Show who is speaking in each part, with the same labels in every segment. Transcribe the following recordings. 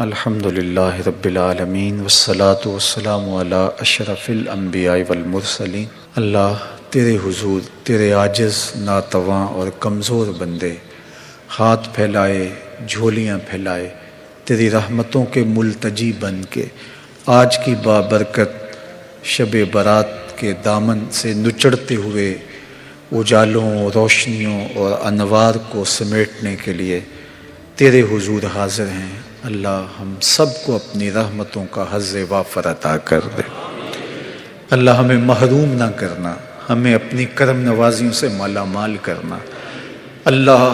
Speaker 1: الحمدللہ رب العالمین والصلاة والسلام علی اشرف الانبیاء والمرسلین۔ اللہ تیرے حضور تیرے عاجز ناتواں اور کمزور بندے ہاتھ پھیلائے جھولیاں پھیلائے تیری رحمتوں کے ملتجی بن کے آج کی بابرکت شب برات کے دامن سے نچڑتے ہوئے اجالوں روشنیوں اور انوار کو سمیٹنے کے لیے تیرے حضور حاضر ہیں۔ اللہ ہم سب کو اپنی رحمتوں کا حظ وافر عطا کر دے۔ اللہ ہمیں محروم نہ کرنا، ہمیں اپنی کرم نوازیوں سے مالا مال کرنا۔ اللہ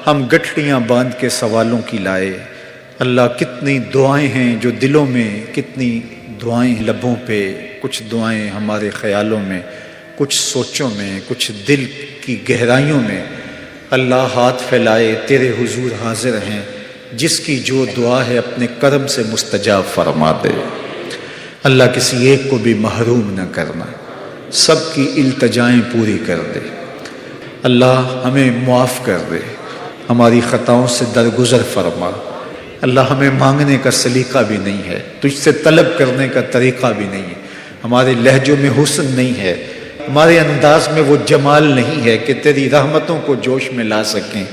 Speaker 1: ہم گٹھڑیاں باندھ کے سوالوں کی لائے۔ اللہ کتنی دعائیں ہیں جو دلوں میں، کتنی دعائیں لبوں پہ، کچھ دعائیں ہمارے خیالوں میں، کچھ سوچوں میں، کچھ دل کی گہرائیوں میں۔ اللہ ہاتھ پھیلائے تیرے حضور حاضر ہیں، جس کی جو دعا ہے اپنے کرم سے مستجاب فرما دے۔ اللہ کسی ایک کو بھی محروم نہ کرنا، سب کی التجائیں پوری کر دے۔ اللہ ہمیں معاف کر دے، ہماری خطاؤں سے درگزر فرما۔ اللہ ہمیں مانگنے کا سلیقہ بھی نہیں ہے، تجھ سے طلب کرنے کا طریقہ بھی نہیں ہے، ہمارے لہجوں میں حسن نہیں ہے، ہمارے انداز میں وہ جمال نہیں ہے کہ تیری رحمتوں کو جوش میں لا سکیں۔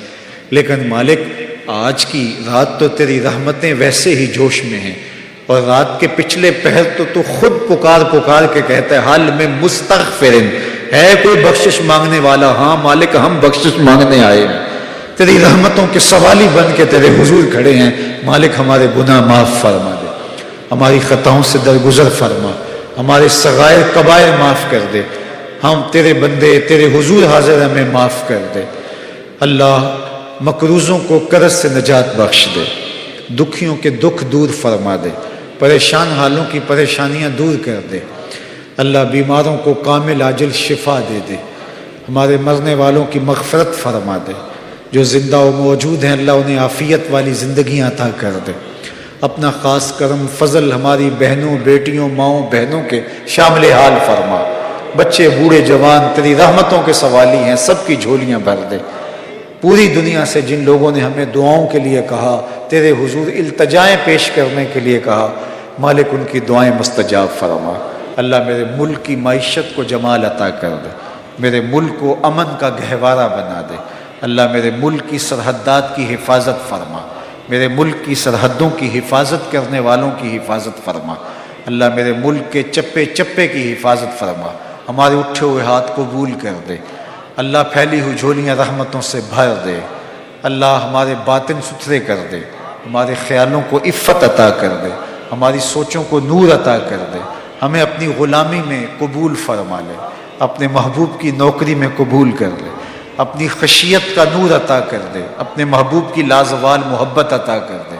Speaker 1: لیکن مالک آج کی رات تو تیری رحمتیں ویسے ہی جوش میں ہیں، اور رات کے پچھلے پہر تو خود پکار کے کہتا ہے حال میں مستغفرن، ہے کوئی بخشش مانگنے والا؟ ہاں مالک ہم بخشش مانگنے آئے ہیں، تیری رحمتوں کے سوالی بن کے تیرے حضور کھڑے ہیں۔ مالک ہمارے گناہ معاف فرما دے، ہماری خطاؤں سے درگزر فرما، ہمارے صغائر کبائر معاف کر دے۔ ہم تیرے بندے تیرے حضور حاضر ہمیں معاف کر دے۔ اللہ مقروضوں کو قرض سے نجات بخش دے، دکھیوں کے دکھ دور فرما دے، پریشان حالوں کی پریشانیاں دور کر دے۔ اللہ بیماروں کو کامل عاجل شفا دے دے، ہمارے مرنے والوں کی مغفرت فرما دے، جو زندہ و موجود ہیں اللہ انہیں عافیت والی زندگیاں عطا کر دے۔ اپنا خاص کرم فضل ہماری بہنوں بیٹیوں ماؤں بہنوں کے شامل حال فرما۔ بچے بوڑھے جوان تیری رحمتوں کے سوالی ہیں، سب کی جھولیاں بھر دے۔ پوری دنیا سے جن لوگوں نے ہمیں دعاؤں کے لیے کہا، تیرے حضور التجائیں پیش کرنے کے لیے کہا، مالک ان کی دعائیں مستجاب فرما۔ اللہ میرے ملک کی معیشت کو جمال عطا کر دے، میرے ملک کو امن کا گہوارہ بنا دے۔ اللہ میرے ملک کی سرحدات کی حفاظت فرما، میرے ملک کی سرحدوں کی حفاظت کرنے والوں کی حفاظت فرما۔ اللہ میرے ملک کے چپے چپے کی حفاظت فرما، ہمارے اٹھے ہوئے ہاتھ قبول کر دے۔ اللہ پھیلی ہوئی جھولیاں رحمتوں سے بھر دے۔ اللہ ہمارے باطن ستھرے کر دے، ہمارے خیالوں کو عفت عطا کر دے، ہماری سوچوں کو نور عطا کر دے۔ ہمیں اپنی غلامی میں قبول فرما لے، اپنے محبوب کی نوکری میں قبول کر لے، اپنی خشیت کا نور عطا کر دے، اپنے محبوب کی لازوال محبت عطا کر دے۔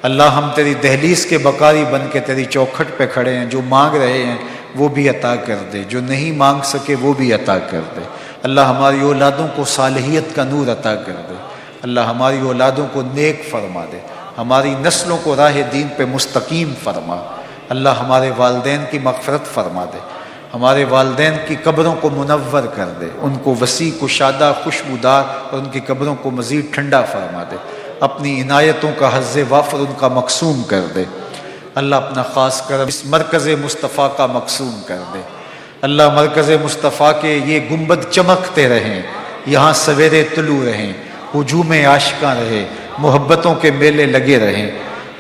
Speaker 1: اللہ ہم تیری دہلیز کے بکاری بن کے تیری چوکھٹ پہ کھڑے ہیں، جو مانگ رہے ہیں وہ بھی عطا کر دے، جو نہیں مانگ سکے وہ بھی عطا کر دے۔ اللہ ہماری اولادوں کو صالحیت کا نور عطا کر دے، اللہ ہماری اولادوں کو نیک فرما دے، ہماری نسلوں کو راہ دین پہ مستقیم فرما۔ اللہ ہمارے والدین کی مغفرت فرما دے، ہمارے والدین کی قبروں کو منور کر دے، ان کو وسیع کشادہ خوشبودار اور ان کی قبروں کو مزید ٹھنڈا فرما دے۔ اپنی عنایتوں کا حظ وافر ان کا مقسوم کر دے۔ اللہ اپنا خاص کرم اس مرکز مصطفیٰ کا مقسوم کر دے۔ اللہ مرکز مصطفیٰ کے یہ گنبد چمکتے رہیں، یہاں سویرے طلوع رہیں، ہجوم عاشقاں رہے، محبتوں کے میلے لگے رہیں،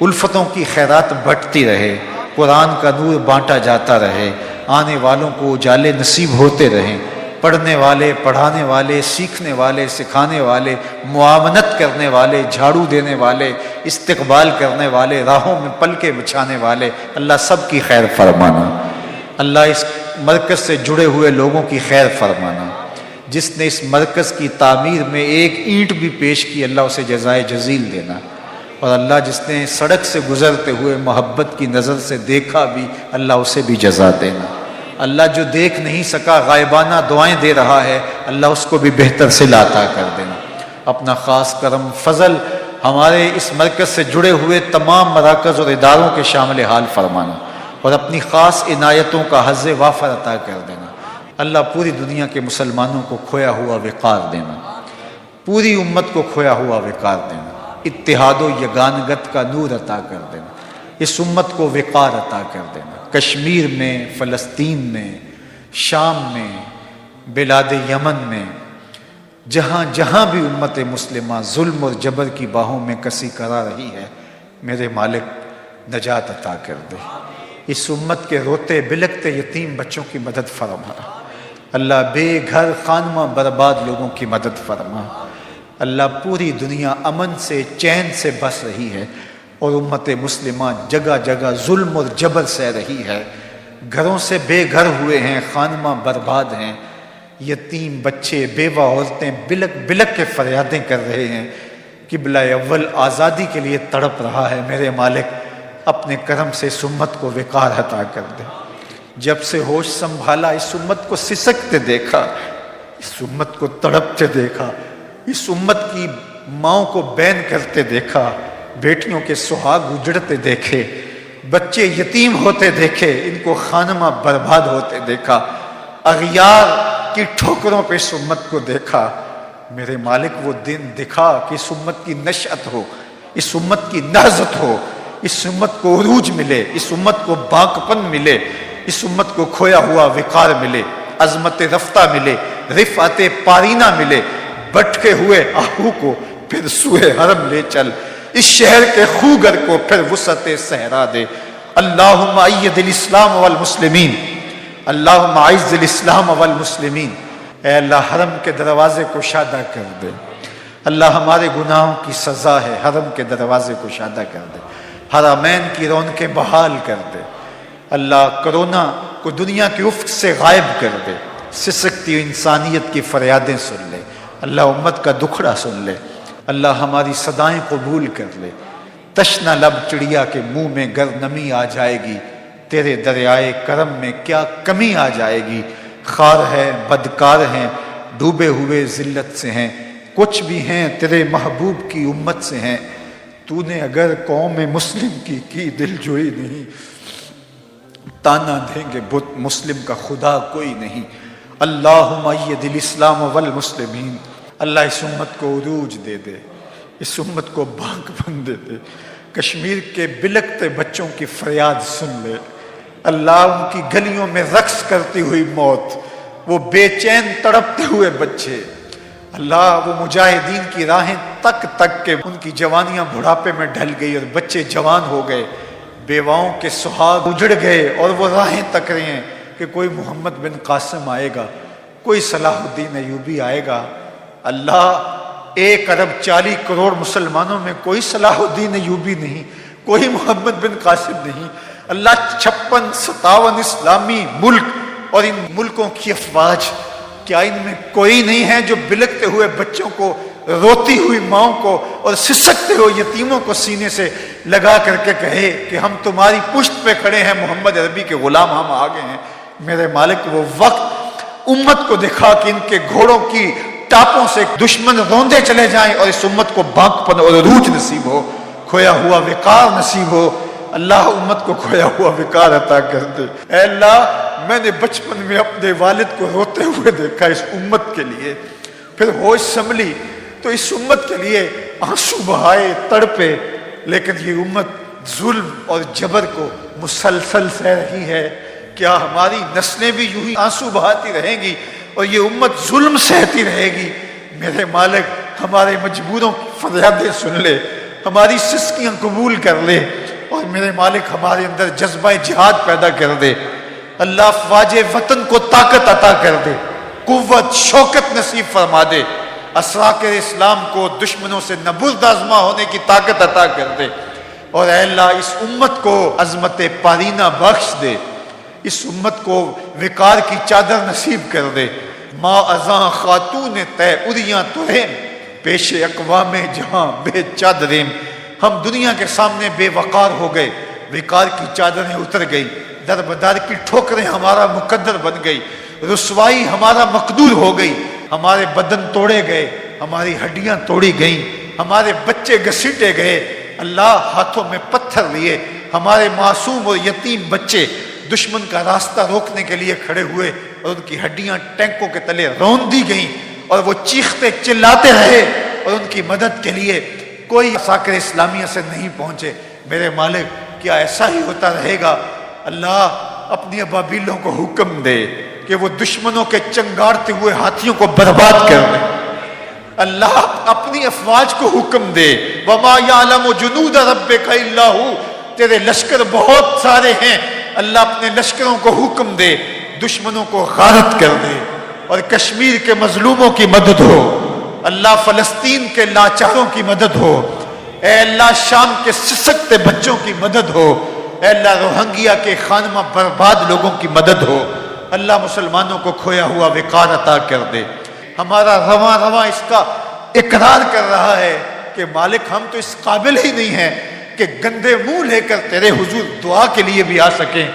Speaker 1: الفتوں کی خیرات بٹتی رہے، قرآن کا نور بانٹا جاتا رہے، آنے والوں کو اجالے نصیب ہوتے رہیں، پڑھنے والے پڑھانے والے سیکھنے والے سکھانے والے معاونت کرنے والے جھاڑو دینے والے استقبال کرنے والے راہوں میں پلکیں بچھانے والے اللہ سب کی خیر فرمانا۔ اللہ اس مرکز سے جڑے ہوئے لوگوں کی خیر فرمانا۔ جس نے اس مرکز کی تعمیر میں ایک اینٹ بھی پیش کی اللہ اسے جزائے جزیل دینا، اور اللہ جس نے سڑک سے گزرتے ہوئے محبت کی نظر سے دیکھا بھی اللہ اسے بھی جزا دینا۔ اللہ جو دیکھ نہیں سکا غائبانہ دعائیں دے رہا ہے اللہ اس کو بھی بہتر سے عطا کر دینا۔ اپنا خاص کرم فضل ہمارے اس مرکز سے جڑے ہوئے تمام مراکز اور اداروں کے شامل حال فرمانا، اور اپنی خاص عنایتوں کا حظ وافر عطا کر دینا۔ اللہ پوری دنیا کے مسلمانوں کو کھویا ہوا وقار دینا، پوری امت کو کھویا ہوا وقار دینا۔ اتحاد و یگانگت کا نور عطا کر دینا، اس امت کو وقار عطا کر دینا۔ کشمیر میں، فلسطین میں، شام میں، بلاد یمن میں، جہاں جہاں بھی امت مسلمہ ظلم اور جبر کی باہوں میں کسی کرا رہی ہے، میرے مالک نجات عطا کر دے۔ اس امت کے روتے بلکتے یتیم بچوں کی مدد فرما، اللہ بے گھر خانمہ برباد لوگوں کی مدد فرما۔ اللہ پوری دنیا امن سے چین سے بس رہی ہے اور امت مسلمہ جگہ جگہ ظلم اور جبر سہ رہی ہے، گھروں سے بے گھر ہوئے ہیں، خانمہ برباد ہیں، یتیم بچے بیوہ عورتیں بلک بلک کے فریادیں کر رہے ہیں۔ قبلہ اول آزادی کے لیے تڑپ رہا ہے، میرے مالک اپنے کرم سے اس امت کو وقار عطا کر دے۔ جب سے ہوش سنبھالا اس امت کو سسکتے دیکھا، اس امت کو تڑپتے دیکھا، اس امت کی ماؤں کو بین کرتے دیکھا، بیٹیوں کے سہاگ اجڑتے دیکھے، بچے یتیم ہوتے دیکھے، ان کو خانمہ برباد ہوتے دیکھا، اغیار کی ٹھوکروں پہ اس امت کو دیکھا۔ میرے مالک وہ دن دکھا کہ اس امت کی نشأت ہو، اس امت کی نہضت ہو، اس امت کو عروج ملے، اس امت کو باقپن ملے، اس امت کو کھویا ہوا وقار ملے، عظمت رفتہ ملے، رفعت پارینہ ملے، بٹکے ہوئے آہو کو پھر سوئے حرم لے چل، اس شہر کے خوگر کو پھر وسعت صحرا دے۔ اللہم اید الاسلام والمسلمین، اللہم اعز الاسلام والمسلمین۔ اے اللہ حرم کے دروازے کو شادہ کر دے، اللہ ہمارے گناہوں کی سزا ہے، حرم کے دروازے کو شادہ کر دے، حرمین کی رونقیں بحال کر دے، اللہ کرونا کو دنیا کے افق سے غائب کر دے، سسکتی انسانیت کی فریادیں سن لے، اللہ امت کا دکھڑا سن لے، اللہ ہماری صدائیں قبول کر لے۔ تشنہ لب چڑیا کے منہ میں گر نمی آ جائے گی، تیرے دریائے کرم میں کیا کمی آ جائے گی۔ خار ہے، بدکار ہیں، ڈوبے ہوئے ذلت سے ہیں، کچھ بھی ہیں تیرے محبوب کی امت سے ہیں، تو نے اگر قوم مسلم کی دل جوئی نہیں، تانا دیں گے بت مسلم کا خدا کوئی نہیں۔ اللہم اید الاسلام والمسلمین، اللہ اس امت کو عروج دے دے، اس امت کو باقپن دے دے، کشمیر کے بلکتے بچوں کی فریاد سن لے، اللہ ان کی گلیوں میں رقص کرتی ہوئی موت، وہ بے چین تڑپتے ہوئے بچے، اللہ وہ مجاہدین کی راہیں تک تک کے ان کی جوانیاں بڑھاپے میں ڈھل گئی اور بچے جوان ہو گئے، بیواؤں کے سہاگ اجڑ گئے اور وہ راہیں تک رہے ہیں کہ کوئی محمد بن قاسم آئے گا، کوئی صلاح الدین ایوبی آئے گا۔ اللہ 1 ارب 40 کروڑ مسلمانوں میں کوئی صلاح الدین ایوبی نہیں، کوئی محمد بن قاسم نہیں۔ اللہ 56-57 اسلامی ملک اور ان ملکوں کی افواج، کیا ان میں کوئی نہیں ہے جو بلکتے ہوئے بچوں کو، روتی ہوئی ماؤں کو اور سسکتے ہوئے یتیموں کو سینے سے لگا کر کے کہے کہ ہم تمہاری پشت پہ کھڑے ہیں، محمد عربی کے غلام ہم آگے ہیں۔ میرے مالک وہ وقت امت کو دکھا کہ ان کے گھوڑوں کی ٹاپوں سے دشمن روندے چلے جائیں اور اس امت کو باقپن اور عروج نصیب ہو، کھویا ہوا وقار نصیب ہو۔ اللہ امت کو کھویا ہوا وقار عطا کر دے۔ اے اللہ میں نے بچپن میں اپنے والد کو روتے ہوئے دیکھا اس امت کے لیے، پھر ہوش سنبھلی تو اس امت کے لیے آنسو بہائے، تڑپے، لیکن یہ امت ظلم اور جبر کو مسلسل سہ رہی ہے۔ کیا ہماری نسلیں بھی یوں ہی آنسو بہاتی رہیں گی اور یہ امت ظلم سہتی رہے گی؟ میرے مالک ہمارے مجبوروں کی فریادیں سن لے، ہماری سسکیاں قبول کر لے، اور میرے مالک ہمارے اندر جذبہ جہاد پیدا کر دے۔ اللہ افواج وطن کو طاقت عطا کر دے، قوت شوکت نصیب فرما دے، اسراکر اسلام کو دشمنوں سے نبرد آزما ہونے کی طاقت عطا کر دے، اور اے اللہ اس امت کو عظمت پارینہ بخش دے، اس امت کو وقار کی چادر نصیب کر دے۔ ماں ازاں خاتون تے اریاں ترین، پیش اقوام جہاں بے چادریم۔ ہم دنیا کے سامنے بے وقار ہو گئے، وقار کی چادریں اتر گئی، در بدار کی ٹھوکریں ہمارا مقدر بن گئی، رسوائی ہمارا مقدور ہو گئی، ہمارے بدن توڑے گئے، ہماری ہڈیاں توڑی گئیں، ہمارے بچے گھسیٹے گئے۔ اللہ ہاتھوں میں پتھر لیے ہمارے معصوم اور یتیم بچے دشمن کا راستہ روکنے کے لیے کھڑے ہوئے اور ان کی ہڈیاں ٹینکوں کے تلے رون دی گئیں، اور وہ چیختے چلاتے رہے اور ان کی مدد کے لیے
Speaker 2: کوئی ساکر اسلامیہ سے نہیں پہنچے۔ میرے مالک کیا ایسا ہی ہوتا رہے گا؟ اللہ اپنی ابابیلوں کو حکم دے کہ وہ دشمنوں کے چنگاڑتے ہوئے ہاتھیوں کو برباد کر دے۔ اللہ اپنی افواج کو حکم دے، وَمَا يَعْلَمُ جُنُودَ رَبِّكَ إِلَّا هُ، تیرے لشکر بہت سارے ہیں، اللہ اپنے لشکروں کو حکم دے دشمنوں کو غارت کر دے، اور کشمیر کے مظلوموں کی مدد ہو، اللہ فلسطین کے لاچاروں کی مدد ہو، اے اللہ شام کے سسکتے بچوں کی مدد ہو، اے اللہ روہنگیا کے خانمہ برباد لوگوں کی مدد ہو، اللہ مسلمانوں کو کھویا ہوا وقار عطا کر دے۔ ہمارا رواں رواں اس کا اقرار کر رہا ہے کہ مالک ہم تو اس قابل ہی نہیں ہیں کہ گندے منہ لے کر تیرے حضور دعا کے لیے بھی آ سکیں،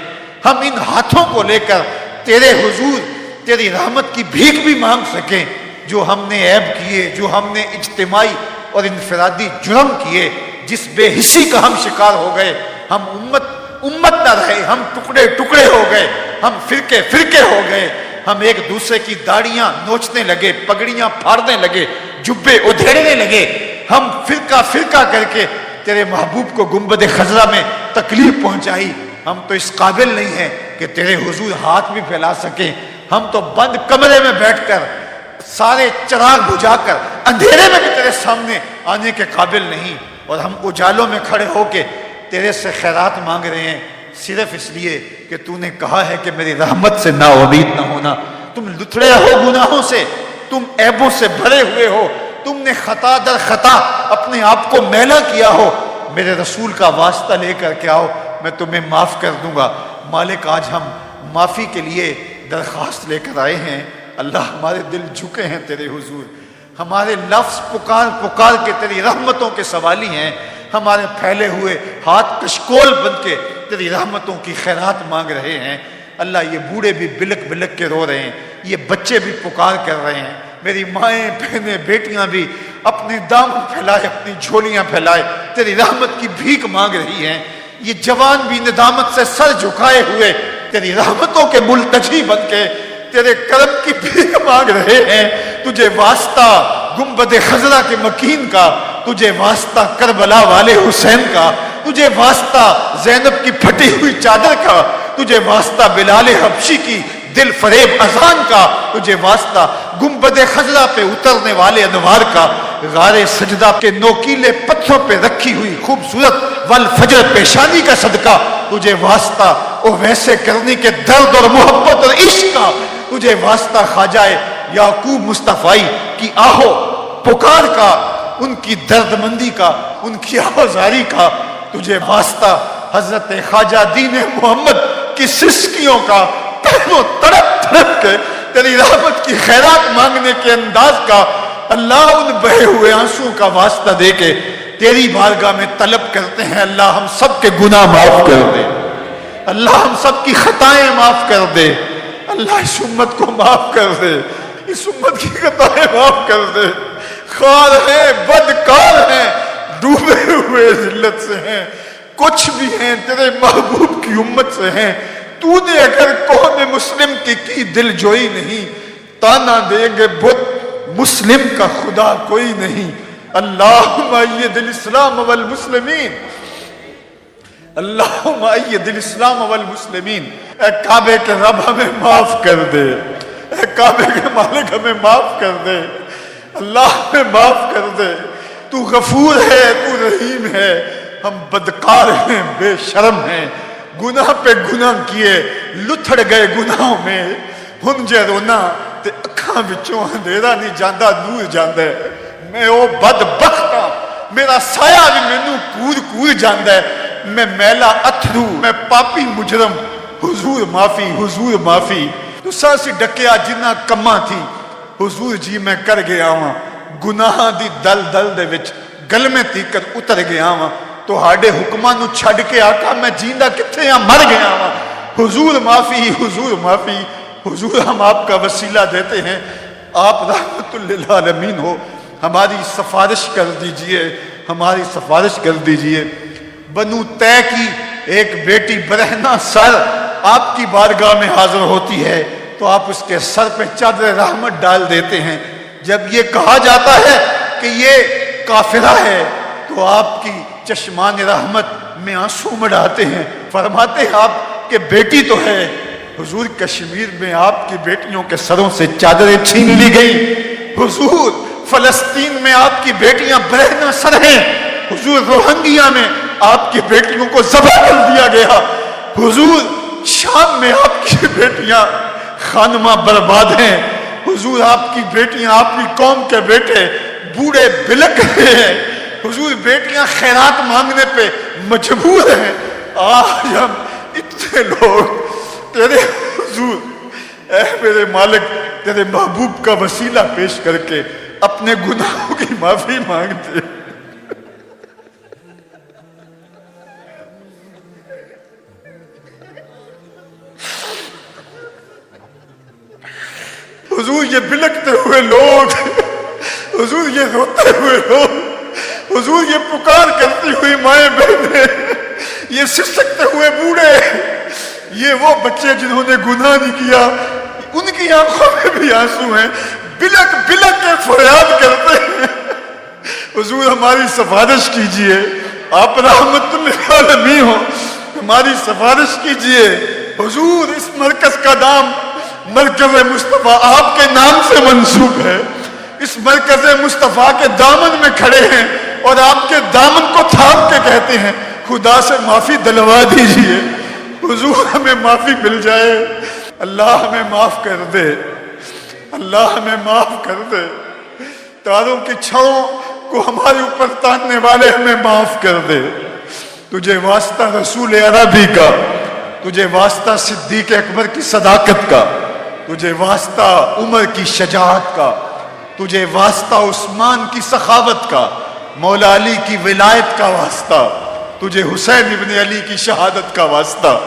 Speaker 2: ہم ان ہاتھوں کو لے کر تیرے حضور تیری رحمت کی بھیک بھی مانگ سکیں۔ جو ہم نے عیب کیے، جو ہم نے اجتماعی اور انفرادی جرم کیے، جس بے حسی کا ہم شکار ہو گئے، ہم امت نہ رہے، ہم ٹکڑے ٹکڑے ہو گئے، ہم فرقے فرقے ہو گئے، ہم ایک دوسرے کی داڑیاں نوچنے لگے، پگڑیاں پھاڑنے لگے، جبے ادھیڑنے لگے، ہم فرقہ فرقہ کر کے تیرے محبوب کو گنبد خضرا میں تکلیف پہنچائی۔ ہم تو اس قابل نہیں ہیں کہ تیرے حضور ہاتھ بھی پھیلا سکیں، ہم تو بند کمرے میں بیٹھ کر سارے چراغ بجھا کر اندھیرے میں بھی تیرے سامنے آنے کے قابل نہیں، اور ہم اجالوں میں کھڑے ہو کے تیرے سے خیرات مانگ رہے ہیں، صرف اس لیے کہ تو نے کہا ہے کہ میری رحمت سے نا امید نہ ہونا۔ تم لتھڑے ہو گناہوں سے، تم عیبوں سے بھرے ہوئے ہو، تم نے خطا در خطا اپنے آپ کو میلا کیا ہو، میرے رسول کا واسطہ لے کر کے آؤ، میں تمہیں معاف کر دوں گا۔ مالک آج ہم معافی کے لیے درخواست لے کر آئے ہیں، اللہ ہمارے دل جھکے ہیں تیرے حضور، ہمارے لفظ پکار پکار کے تیری رحمتوں کے سوالی ہیں، ہمارے پھیلے ہوئے ہاتھ کشکول بن کے تیری رحمتوں کی خیرات مانگ رہے ہیں۔ اللہ یہ بوڑھے بھی بلک بلک کے رو رہے ہیں، یہ بچے بھی پکار کر رہے ہیں، میری مائیں بہنیں بیٹیاں بھی اپنے دامن پھیلائے، اپنی جھولیاں پھیلائے تیری رحمت کی بھیک مانگ رہی ہیں، یہ جوان بھی ندامت سے سر جھکائے ہوئے تیری رحمتوں کے ملتجی بن کے تیرے کرم کی بھیک مانگ رہے ہیں۔ تجھے واسطہ گنبد خضرا کے مکین کا، تجھے واسطہ کربلا والے حسین کا، تجھے واسطہ زینب کی پھٹی ہوئی چادر کا، تجھے واسطہ بلال حبشی کی دل فریب اذان کا، تجھے واسطہ گنبد خضرا پہ اترنے والے انوار کا، غار سجدہ کے نوکیلے پتھروں پہ رکھی ہوئی خوبصورت والفجر پیشانی کا صدقہ، تجھے واسطہ ویسے کرنے کے درد اور محبت اور عشق کا، تجھے واسطہ خواجہ یعقوب مصطفی کی آہو پکار کا، ان کی درد مندی کا، ان کی آوازاری کا، تجھے واسطہ حضرت خواجہ دین محمد کی سسکیوں کا، پہنوں تڑپ تڑپ کے تیری رحمت کی خیرات مانگنے کے انداز کا، اللہ ان بہے ہوئے آنسوں کا واسطہ دے کے تیری بارگاہ میں طلب کرتے ہیں، اللہ ہم سب کے گناہ معاف کر دے، اللہ ہم سب کی خطائیں معاف کر دے، اللہ اس امت کو معاف کر دے، اس امت کی خطائیں معاف کر دے، خار ہیں، بدکار ہیں، ڈوبے ہوئے ذلت سے ہیں، کچھ بھی ہیں تیرے محبوب کی امت سے ہیں، تو نے اگر قوم مسلم کی دل جوئی نہیں، تانا دیں گے بت مسلم کا خدا کوئی نہیں، اللہم اید الاسلام والمسلمین، اللہم اید الاسلام والمسلمین۔ اے کعبے کے رب ہمیں معاف کر دے، اے کعبے کے مالک ہمیں معاف کر دے، اللہ ہمیں معاف کر دے، تو غفور ہے، تو رحیم ہے، ہم بدکار ہیں، بے شرم ہیں، گناہ پہ گناہ کیے، لتھڑ گئے گناہوں میں، ہن جے رونا تے اکھاں وچوں اندھیرا نہیں جاندا، نور جاندا ہے، میں او بدبخت ہاں، میرا سایہ بھی مینوں کور کور جاندا ہے، میں میلا اتھرو، میں پاپی مجرم، حضور معافی، حضور معافی، تساں سی ڈکیا جنہ کماں تھی، حضور جی میں کر گیا ہاں، گناہ دی دل دل دے وچ گل میں تیکر اتر گیا ہاں، تو ہاڑے حکماں نو چھڑ کے آقا میں جیندہ کتھے ہاں، مر گیا ہاں، حضور معافی، حضور معافی، حضور ہم آپ کا وسیلہ دیتے ہیں، آپ رحمت للعالمین ہو، ہماری سفارش کر دیجئے، ہماری سفارش کر دیجئے۔ بنو طے کی ایک بیٹی برہنہ سر آپ کی بارگاہ میں حاضر ہوتی ہے تو آپ اس کے سر پہ چادر رحمت ڈال دیتے ہیں، جب یہ کہا جاتا ہے کہ یہ کافرہ ہے تو تو آپ کی چشمان رحمت میں آنسو مڑاتے ہیں، فرماتے ہیں آپ کہ بیٹی تو ہے۔ حضور کشمیر میں آپ کی بیٹیوں کے سروں سے چادریں چھین لی گئی، حضور فلسطین میں آپ کی بیٹیاں برہنہ سر ہیں، حضور روہنگیا میں آپ کی بیٹیوں کو ذبح کر دیا گیا، حضور شام میں آپ کی بیٹیاں خانمہ برباد ہیں، حضور آپ کی بیٹیاں، آپ کی قوم کے بیٹے بوڑھے بلک رہے ہیں، حضور بیٹیاں خیرات مانگنے پہ مجبور ہیں۔ آج ہم اتنے لوگ تیرے حضور اے میرے مالک تیرے محبوب کا وسیلہ پیش کر کے اپنے گناہوں کی معافی مانگتے ہیں۔ حضور یہ بلکتے ہوئے لوگ، حضور یہ روتے ہوئے لوگ، حضور یہ پکار کرتی ہوئی مائیں بہنیں، یہ سسکتے ہوئے بوڑھے، یہ وہ بچے جنہوں نے گناہ نہیں کیا، ان کی آنکھوں میں بھی آنسو ہیں، بلک بلک کے فریاد کرتے ہیں۔ حضور ہماری سفارش کیجئے، آپ رحمت للعالمین ہو، ہماری سفارش کیجئے۔ حضور اس مرکز کا نام مرکز مصطفیٰ آپ کے نام سے منسوب ہے، اس مرکز مصطفیٰ کے دامن میں کھڑے ہیں اور آپ کے دامن کو تھام کے کہتے ہیں خدا سے معافی دلوا دیجئے، حضور ہمیں معافی مل جائے۔ اللہ ہمیں معاف کر دے، اللہ ہمیں معاف کر دے، تاروں کی چھاؤں کو ہمارے اوپر تاننے والے ہمیں معاف کر دے۔ تجھے واسطہ رسول عربی کا، تجھے واسطہ صدیق اکبر کی صداقت کا، تجھے واسطہ عمر کی شجاعت کا، تجھے واسطہ عثمان کی سخاوت کا، مولا علی کی ولایت کا واسطہ، تجھے حسین ابن علی کی شہادت کا واسطہ،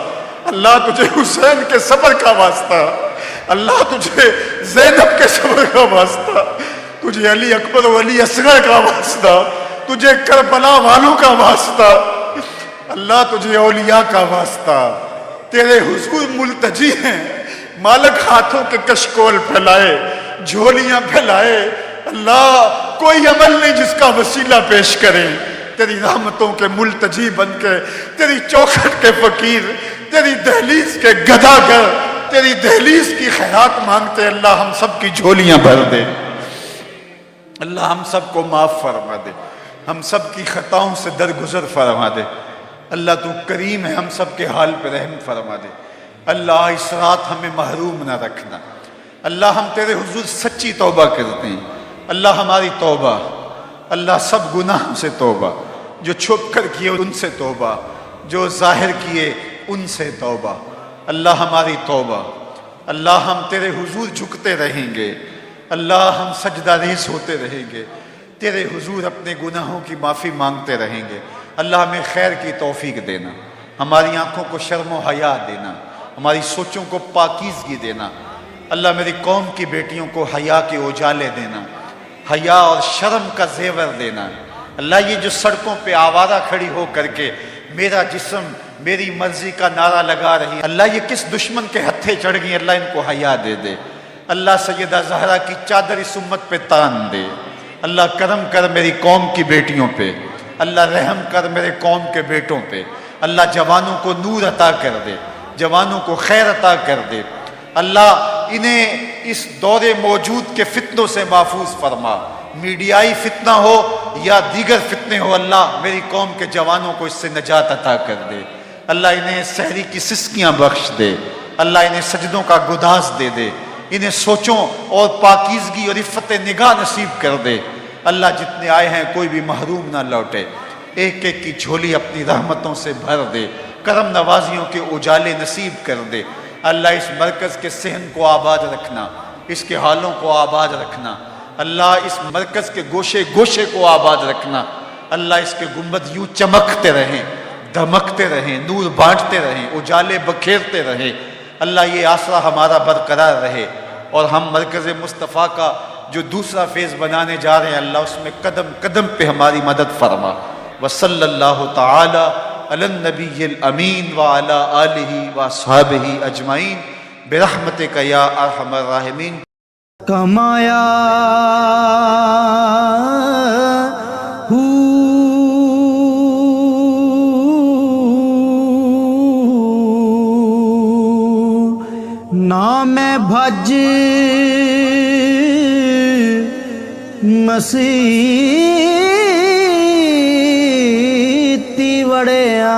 Speaker 2: اللہ تجھے حسین کے صبر کا واسطہ، اللہ تجھے زینب کے صبر کا واسطہ، تجھے علی اکبر و علی اصغر کا واسطہ، تجھے کربلا والوں کا واسطہ، اللہ تجھے اولیاء کا واسطہ۔ تیرے حضور ملتجی ہیں، مالک ہاتھوں کے کشکول پھیلائے، جھولیاں پھیلائے، اللہ کوئی عمل نہیں جس کا وسیلہ پیش کریں، تیری رحمتوں کے ملتجی بن کے، تیری چوکھٹ کے فقیر، تیری دہلیز کے گداگر، تیری دہلیز کی خیرات مانگتے، اللہ ہم سب کی جھولیاں بھر دے، اللہ ہم سب کو معاف فرما دے، ہم سب کی خطاؤں سے درگزر فرما دے، اللہ تو کریم ہے، ہم سب کے حال پہ رحم فرما دے، اللہ اس رات ہمیں محروم نہ رکھنا، اللہ ہم تیرے حضور سچی توبہ کرتے ہیں، اللہ ہماری توبہ، اللہ سب گناہوں سے توبہ، جو چھپ کر کیے ان سے توبہ، جو ظاہر کیے ان سے توبہ، اللہ ہماری توبہ، اللہ ہم تیرے حضور جھکتے رہیں گے، اللہ ہم سجدہ ریز ہوتے رہیں گے، تیرے حضور اپنے گناہوں کی معافی مانگتے رہیں گے، اللہ ہمیں خیر کی توفیق دینا، ہماری آنکھوں کو شرم و حیا دینا، ہماری سوچوں کو پاکیزگی دینا، اللہ میری قوم کی بیٹیوں کو حیا کے اجالے دینا، حیا اور شرم کا زیور دینا، اللہ یہ جو سڑکوں پہ آوارہ کھڑی ہو کر کے میرا جسم میری مرضی کا نعرہ لگا رہی، اللہ یہ کس دشمن کے ہتھے چڑھ گئی، اللہ ان کو حیا دے دے، اللہ سیدہ زہرا کی چادر اس امت پہ تان دے، اللہ کرم کر میری قوم کی بیٹیوں پہ، اللہ رحم کر میرے قوم کے بیٹوں پہ، اللہ جوانوں کو نور عطا کر دے، جوانوں کو خیر عطا کر دے، اللہ انہیں اس دور موجود کے فتنوں سے محفوظ فرما، میڈیائی فتنہ ہو یا دیگر فتنے ہو، اللہ میری قوم کے جوانوں کو اس سے نجات عطا کر دے، اللہ انہیں سحری کی سسکیاں بخش دے، اللہ انہیں سجدوں کا گداز دے دے، انہیں سوچوں اور پاکیزگی اور عفت نگاہ نصیب کر دے، اللہ جتنے آئے ہیں کوئی بھی محروم نہ لوٹے، ایک ایک کی جھولی اپنی رحمتوں سے بھر دے، کرم نوازیوں کے اجالے نصیب کر دے، اللہ اس مرکز کے صحن کو آباد رکھنا، اس کے حالوں کو آباد رکھنا، اللہ اس مرکز کے گوشے گوشے کو آباد رکھنا، اللہ اس کے گنبد یوں چمکتے رہیں، دھمکتے رہیں، نور بانٹتے رہیں، اجالے بکھیرتے رہیں، اللہ یہ آسرا ہمارا برقرار رہے، اور ہم مرکز مصطفیٰ کا جو دوسرا فیز بنانے جا رہے ہیں، اللہ اس میں قدم قدم پہ ہماری مدد فرما، وصلی اللہ تعالی علی النبی الامین وعلی آلہ واصحابہ اجمعین برحمتک یا ارحم الراحمین۔
Speaker 3: کمایا ਨਾ ਮੈਂ ਭਜ ਮਸੀਤੀ ਵੜਿਆ,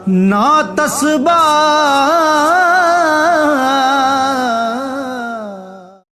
Speaker 3: ਨਾ ਤਸਬਾਹ